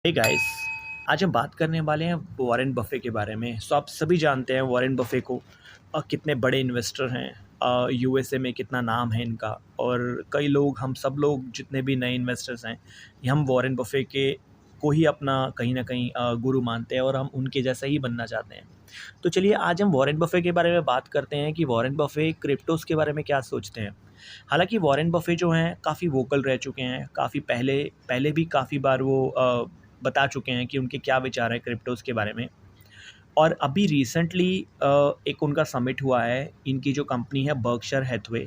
Hey guys, आज हम बात करने वाले हैं वॉरेन बफे के बारे में। सो आप सभी जानते हैं वॉरेन बफे को। कितने बड़े इन्वेस्टर हैं, यूएसए में कितना नाम है इनका। और कई लोग, हम सब लोग जितने भी नए इन्वेस्टर्स हैं, ये हम वॉरेन बफे के को ही अपना कहीं ना कहीं गुरु मानते हैं और हम उनके जैसा ही बनना चाहते हैं। तो चलिए आज हम वॉरेन बफे के बारे में बात करते हैं कि वॉरेन बफे क्रिप्टोज़ के बारे में क्या सोचते हैं। हालांकि वॉरेन बफे जो हैं काफ़ी वोकल रह चुके हैं, काफ़ी पहले पहले भी काफ़ी बार वो बता चुके हैं कि उनके क्या विचार हैं क्रिप्टोज़ के बारे में। और अभी रिसेंटली एक उनका समिट हुआ है, इनकी जो कंपनी है बर्कशायर हैथवे,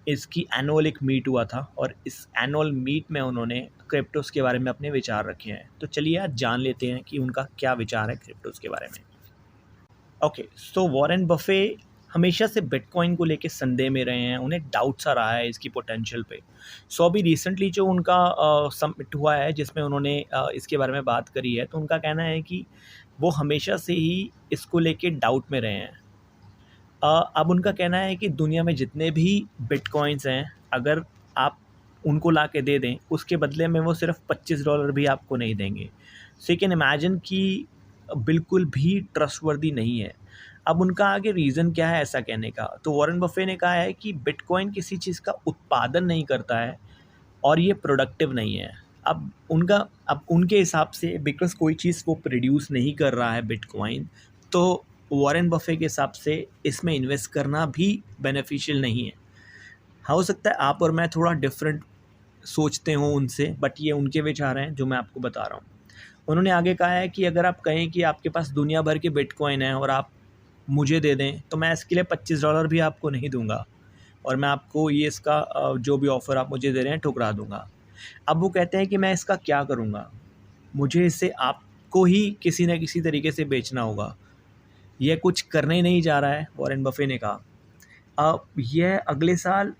इसकी एनुअल एक मीट हुआ था और इस एनुअल मीट में उन्होंने क्रिप्टोज़ के बारे में अपने विचार रखे हैं। तो चलिए आज जान लेते हैं कि उनका क्या विचार है क्रिप्टोज़ के बारे में। ओके, सो वॉरेन बफे हमेशा से बिटकॉइन को लेके संदेह में रहे हैं, उन्हें डाउट सा रहा है इसकी पोटेंशियल पे। सो अभी रिसेंटली जो उनका समिट हुआ है जिसमें उन्होंने इसके बारे में बात करी है, तो उनका कहना है कि वो हमेशा से ही इसको लेके डाउट में रहे हैं। अब उनका कहना है कि दुनिया में जितने भी बिटकॉइंस हैं, अगर आप उनको ला के दे दें, उसके बदले में वो सिर्फ $25 भी आपको नहीं देंगे। सो यू कैन इमेजिन कि बिल्कुल भी ट्रस्टवर्दी नहीं है। अब उनका आगे रीज़न क्या है ऐसा कहने का, तो वॉरेन बफे ने कहा है कि बिटकॉइन किसी चीज़ का उत्पादन नहीं करता है और ये प्रोडक्टिव नहीं है। अब उनके हिसाब से बिकॉज़ कोई चीज़ वो प्रोड्यूस नहीं कर रहा है बिटकॉइन, तो वॉरेन बफे के हिसाब से इसमें इन्वेस्ट करना भी बेनिफिशियल नहीं है। हाँ, हो सकता है आप और मैं थोड़ा डिफरेंट सोचते हों उनसे, बट ये उनके विचार हैं जो मैं आपको बता रहा हूँ। उन्होंने आगे कहा है कि अगर आप कहें कि आपके पास दुनिया भर के बिटकॉइन हैं और आप मुझे दे दें, तो मैं इसके लिए $25 भी आपको नहीं दूँगा और मैं आपको ये इसका जो भी ऑफ़र आप मुझे दे रहे हैं ठुकरा दूँगा। अब वो कहते हैं कि मैं इसका क्या करूँगा? मुझे इसे आपको ही किसी न किसी तरीके से बेचना होगा। यह कुछ करने ही नहीं जा रहा है, वॉरेन बफे ने कहा। यह अगले साल,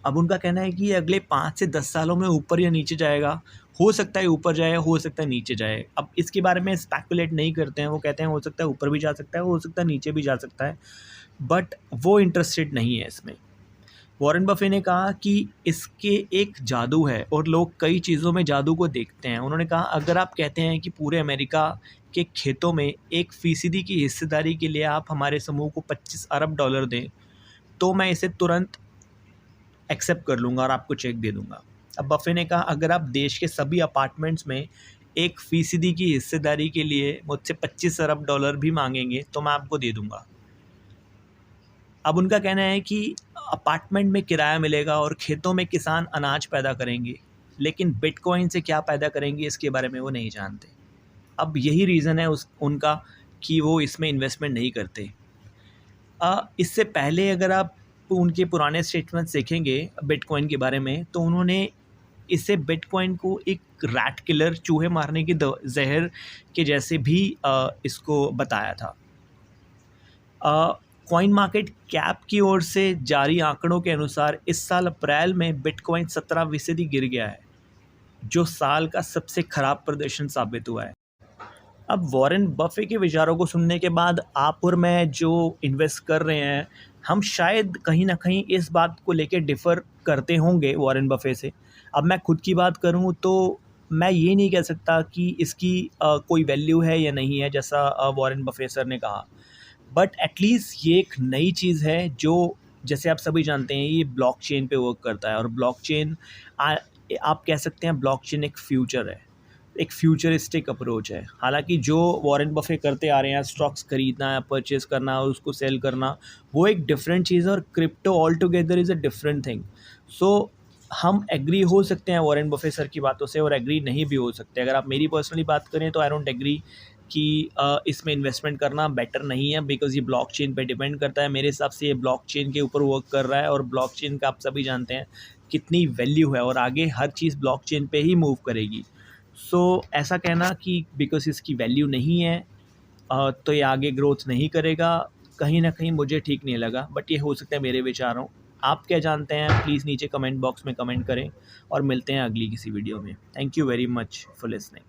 अब उनका कहना है कि ये अगले 5 से 10 सालों में ऊपर या नीचे जाएगा। हो सकता है ऊपर जाए, हो सकता है नीचे जाए। अब इसके बारे में स्पेकुलेट नहीं करते हैं, वो कहते हैं हो सकता है ऊपर भी जा सकता है, हो सकता है नीचे भी जा सकता है, बट वो इंटरेस्टेड नहीं है इसमें। वॉरेन बफे ने कहा कि इसके एक जादू है और लोग कई चीज़ों में जादू को देखते हैं। उन्होंने कहा अगर आप कहते हैं कि पूरे अमेरिका के खेतों में 1% की हिस्सेदारी के लिए आप हमारे समूह को $25 अरब दें, तो मैं इसे तुरंत एक्सेप्ट कर लूँगा और आपको चेक दे दूँगा। अब बफे ने कहा अगर आप देश के सभी अपार्टमेंट्स में 1% की हिस्सेदारी के लिए मुझसे $25 अरब भी मांगेंगे, तो मैं आपको दे दूँगा। अब उनका कहना है कि अपार्टमेंट में किराया मिलेगा और खेतों में किसान अनाज पैदा करेंगे, लेकिन बिटकॉइन से क्या पैदा करेंगे इसके बारे में वो नहीं जानते। अब यही रीज़न है उनका कि वो इसमें इन्वेस्टमेंट नहीं करते। इससे पहले अगर आप उनके पुराने स्टेटमेंट्स देखेंगे बिटकॉइन के बारे में, तो उन्होंने इसे बिटकॉइन को एक रैट किलर, चूहे मारने की जहर के जैसे भी इसको बताया था। कॉइन मार्केट कैप की ओर से जारी आंकड़ों के अनुसार इस साल अप्रैल में बिटकॉइन 17% गिर गया है, जो साल का सबसे खराब प्रदर्शन साबित हुआ है। अब वॉरेन बफे के विचारों को सुनने के बाद आप और मैं जो इन्वेस्ट कर रहे हैं, हम शायद कहीं ना कहीं इस बात को लेके डिफ़र करते होंगे वॉरेन बफे से। अब मैं खुद की बात करूं तो मैं ये नहीं कह सकता कि इसकी कोई वैल्यू है या नहीं है, जैसा वॉरेन बफे सर ने कहा। बट एटलीस्ट ये एक नई चीज़ है जो, जैसे आप सभी जानते हैं, ये ब्लॉकचेन पे वर्क करता है और ब्लॉकचेन, आप कह सकते हैं ब्लॉकचेन एक फ्यूचर है, एक फ्यूचरिस्टिक अप्रोच है। हालांकि जो वॉरेन बफे करते आ रहे हैं, स्टॉक्स खरीदना, परचेज़ करना और उसको सेल करना, वो एक डिफरेंट चीज़ है और crypto all together is a different thing. So हम एग्री हो सकते हैं वॉरेन बफे सर की बातों से और एग्री नहीं भी हो सकते। अगर आप मेरी पर्सनली बात करें तो आई डोंट एग्री कि इसमें इन्वेस्टमेंट करना बेटर नहीं है, बिकॉज़ ये ब्लॉकचेन पे डिपेंड करता है। मेरे हिसाब से ये ब्लॉकचेन के ऊपर वर्क कर रहा है और ब्लॉकचेन का आप सभी जानते हैं कितनी वैल्यू है और आगे हर चीज़ ब्लॉकचेन पे ही मूव करेगी। सो ऐसा कहना कि बिकॉज़ इसकी वैल्यू नहीं है तो ये आगे ग्रोथ नहीं करेगा, कहीं न कहीं मुझे ठीक नहीं लगा, बट ये हो सकता है मेरे विचार हों। आप क्या जानते हैं प्लीज़ नीचे कमेंट बॉक्स में कमेंट करें और मिलते हैं अगली किसी वीडियो में। Thank you very much for listening.